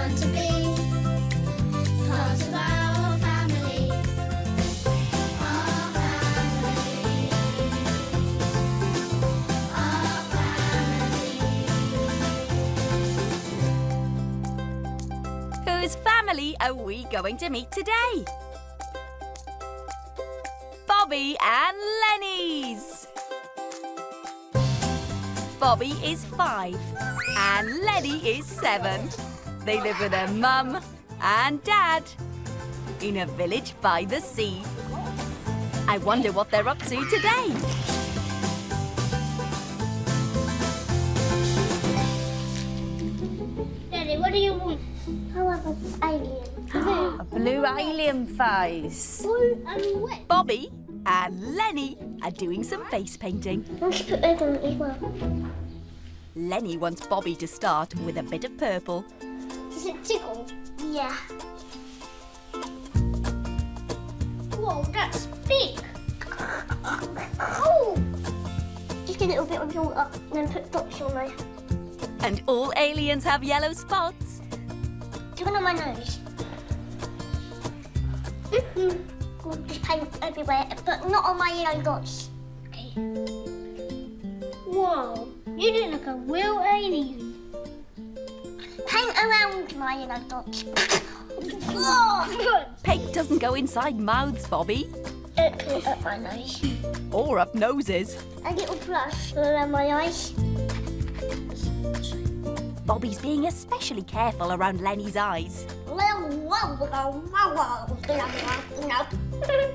want to be part of our family. Our family. Our family. Whose family are we going to meet today? Bobby and Lenny's. Bobby is 5 and Lenny is 7. They live with their mum and dad in a village by the sea. I wonder what they're up to today. Daddy, what do you want? I want an alien. A blue alien face. Blue and wet. Bobby and Lenny are doing some face painting. Let's put red on it as well. Lenny wants Bobby to start with a bit of purple. Does it tickle? Yeah. Whoa, that's big. Oh! Just get a little bit of water and then put dots on there. And all aliens have yellow spots. Do you want on my nose? We'll just paint everywhere, but not on my yellow dots. Okay. Whoa, you look like a real alien. Paint around my yellow dots. Oh, Paint doesn't go inside mouths, Bobby. put it up my nose. Or up noses. A little brush around my eyes. Bobby's being especially careful around Lenny's eyes.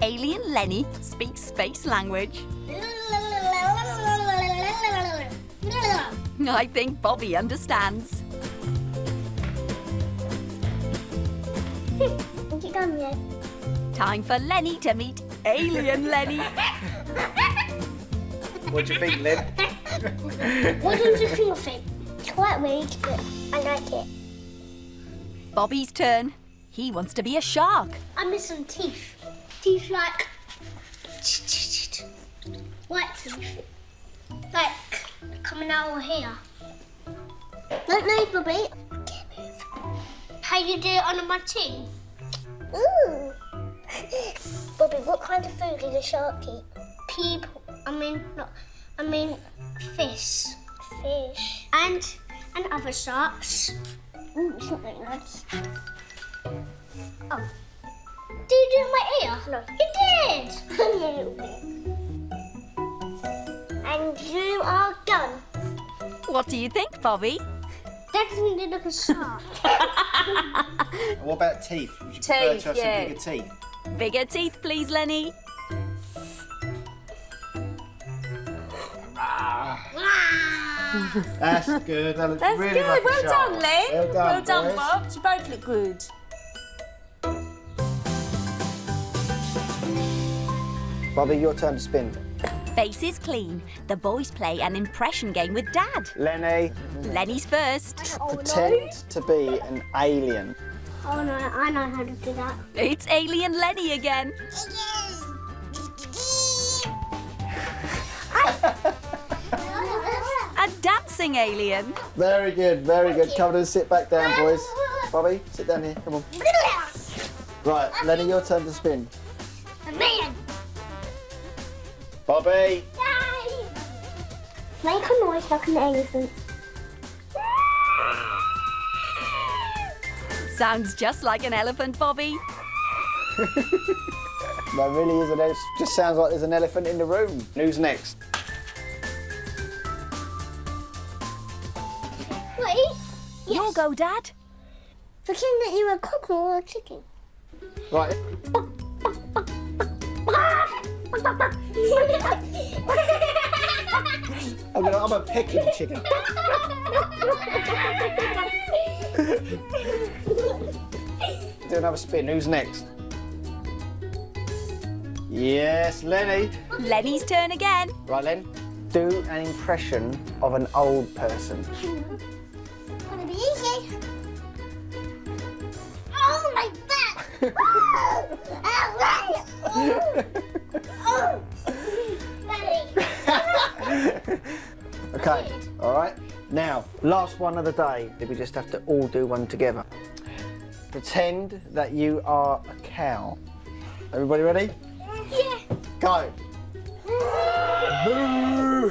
Alien Lenny speaks space language. I think Bobby understands. Is it done yet? Time for Lenny to meet Alien Lenny. What do you think, Len? What do you think of it? It's quite weird, but I like it. Bobby's turn. He wants to be a shark. I miss some teeth. Teeth like... white teeth. Like coming out of here. Don't move, Bobby. Can't move. How you do it under my chin? Ooh. Bobby, what kind of food does a shark eat? People. I mean fish. Fish. And other sharks. Ooh, it's not very nice. Oh. Did you do it in my ear? No. You did! Only a little bit. And you are done. What do you think, Bobby? That doesn't look like a shark. What about teeth? Would you prefer to have some bigger teeth? Bigger teeth, please, Lenny. That's good. That looks That's really good. like a Well shark. done, Len. Well done, boys. Bob. You both look good. Bobby, your turn to spin. Face is clean. The boys play an impression game with Dad. Lenny, Lenny's first. pretend to be an alien. Oh no, I know how to do that. It's Alien Lenny again. A dancing alien. Very good, very good. Come on and sit back down, boys. Bobby, sit down here. Come on. Right, Lenny, your turn to spin. Man! Bobby. Make a noise like an elephant. Sounds just like an elephant, Bobby. That really isn't. It just sounds like there's an elephant in the room. Who's next? Wait. Your go, Dad. Pretend that you're a cockerel or a chicken. Right. I'm a pecking chicken. Do another spin. Who's next? Yes, Lenny. Lenny's turn again. Right, Len. Do an impression of an old person. Gonna be easy. Oh, my back! Oh, Daddy. Okay, all right. Now, last one of the day. We just have to all do one together. Pretend that you are a cow. Everybody ready? Yeah. Go. Moo!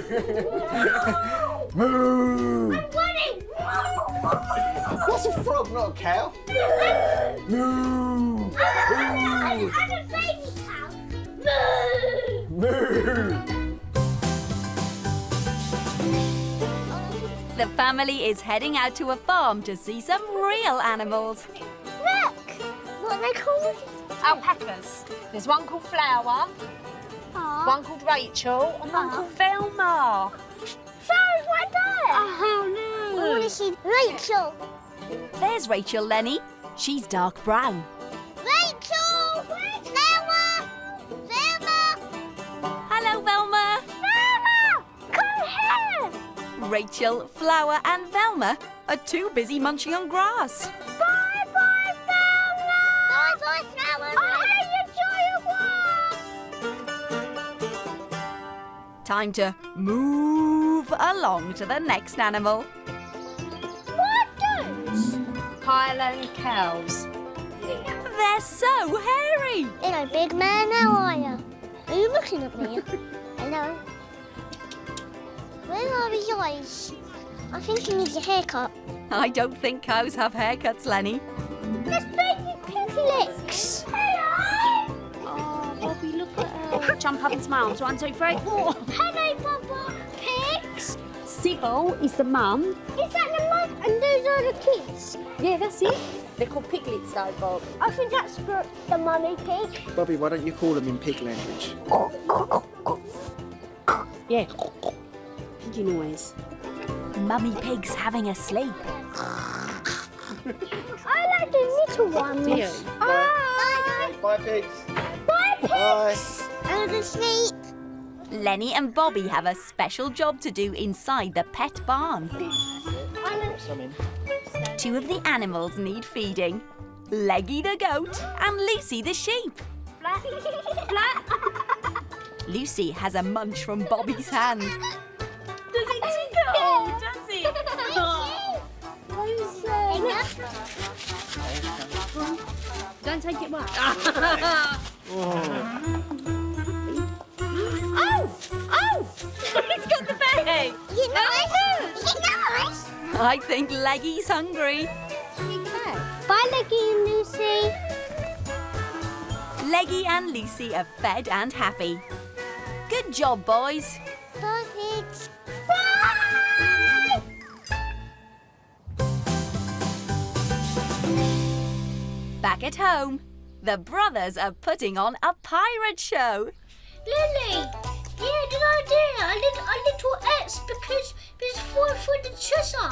Moo! I'm running. What's a frog, not a cow? Moo! I'm a baby cow. Moo! The family is heading out to a farm to see some real animals. Look. What are they called? Alpacas. There's one called Flower, one called Rachel, and one called Velma. Flowers right there. Oh, no. Oh, this is Rachel. There's Rachel, Lenny. She's dark brown. Rachel. Velma. Velma. Hello, Velma. Velma. Come here. Rachel, Flower and Velma are too busy munching on grass. Bye bye, Velma. Bye bye, Flower. I enjoy your walk. Time to move along to the next animal. What those? Highland cows. They're so hairy. Hello, big man. How are you? Are you looking at me? Hello. Where are his eyes? I think he needs a haircut. I don't think cows have haircuts, Lenny. There's baby piglets. Hello. Oh, Bobby, look at her. Jump up and smile. 1, 2, 3. Hello, Papa. Pigs. Sybil is the mum. Is that the mum? And those are the kids. Yeah, that's it. They're called piglets, though, Bob. I think that's for the mummy pig. Bobby, why don't you call them in pig language? Yeah. Piggy noise. Mummy Pig's having a sleep. I like the little ones. Do you? Bye. Bye, pigs. Bye, pigs. Bye. Go to sleep. Lenny and Bobby have a special job to do inside the pet barn. Some in. Two of the animals need feeding. Leggy the goat and Lucy the sheep. Flat. Flat. Lucy has a munch from Bobby's hand. Does it tickle? Does it? Don't take it back. Oh! He's got the bag. You nice? I think Leggy's hungry. Bye, Leggy and Lucy. Leggy and Lucy are fed and happy. Good job, boys. Bye, pigs. Bye! Back at home, the brothers are putting on a pirate show. Lily, yeah, did I do a little X because it's for the treasure.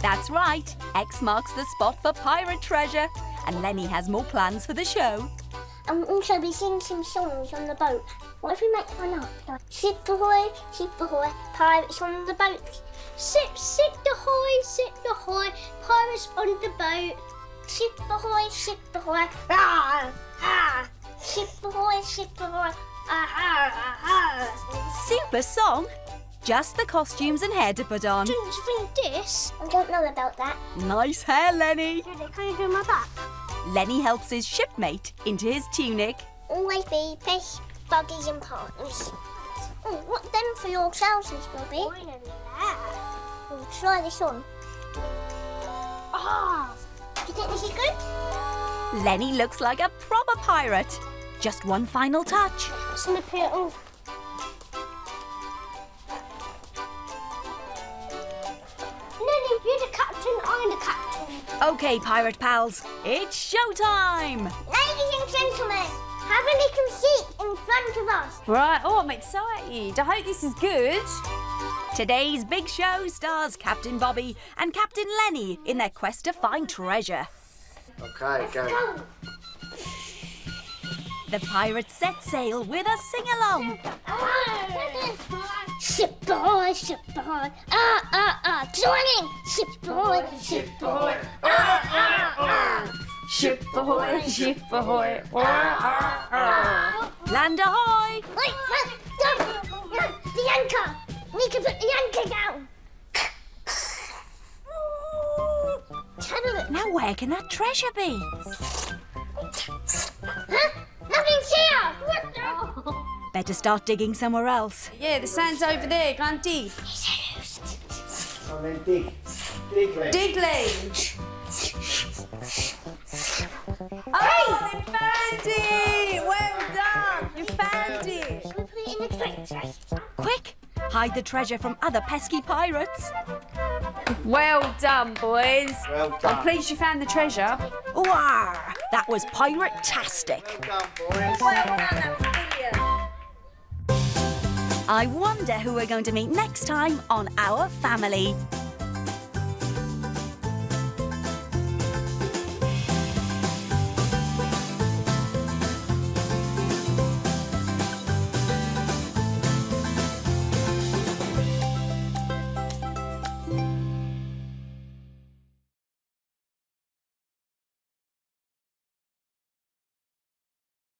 That's right, X marks the spot for pirate treasure. And Lenny has more plans for the show. And we'll also be singing some songs on the boat. What if we make one up? Like, ship ahoy, pirates on the boat. Ship ahoy, pirates on the boat. Ship ahoy, ah, ah. Ship ahoy, ah, ah, ah. Super song. Just the costumes and hair to put on. Don't you think this? I don't know about that. Nice hair, Lenny. Can you do my back? Lenny helps his shipmate into his tunic. Always be fish, buggies and partners. Oh, what them for your trousers, Bobby? We'll try this on. Ah! Do you think this is good? Lenny looks like a proper pirate. Just one final touch. Snip it off. Lenny, you're the captain, I'm the captain. Okay, pirate pals, it's showtime! Ladies and gentlemen, have a little seat in front of us. Right, oh, I'm excited. I hope this is good. Today's big show stars Captain Bobby and Captain Lenny in their quest to find treasure. Okay, go. Go. The pirates set sail with a sing-along. Ship ahoy, ah, ah, ah, joining! Ship ahoy, ah, ah, ah. Ship ahoy, ship ahoy. Land ahoy! Wait, no, the anchor! We need to put the anchor down. Tunnel. Now where can that treasure be? Huh? Nothing's here. What the? Better start digging somewhere else. Yeah, the sand's over there. Go and dig. And then dig. Dig, Len. Dig, Len. Oh, they found it! Well done! You found it! Should we put it in the treasure? Quick, hide the treasure from other pesky pirates. Well done, boys. Well I'm done. pleased you found the treasure. Wow, that was pirate-tastic. Well done, boys. Well done, that was brilliant. I wonder who we're going to meet next time on Our Family.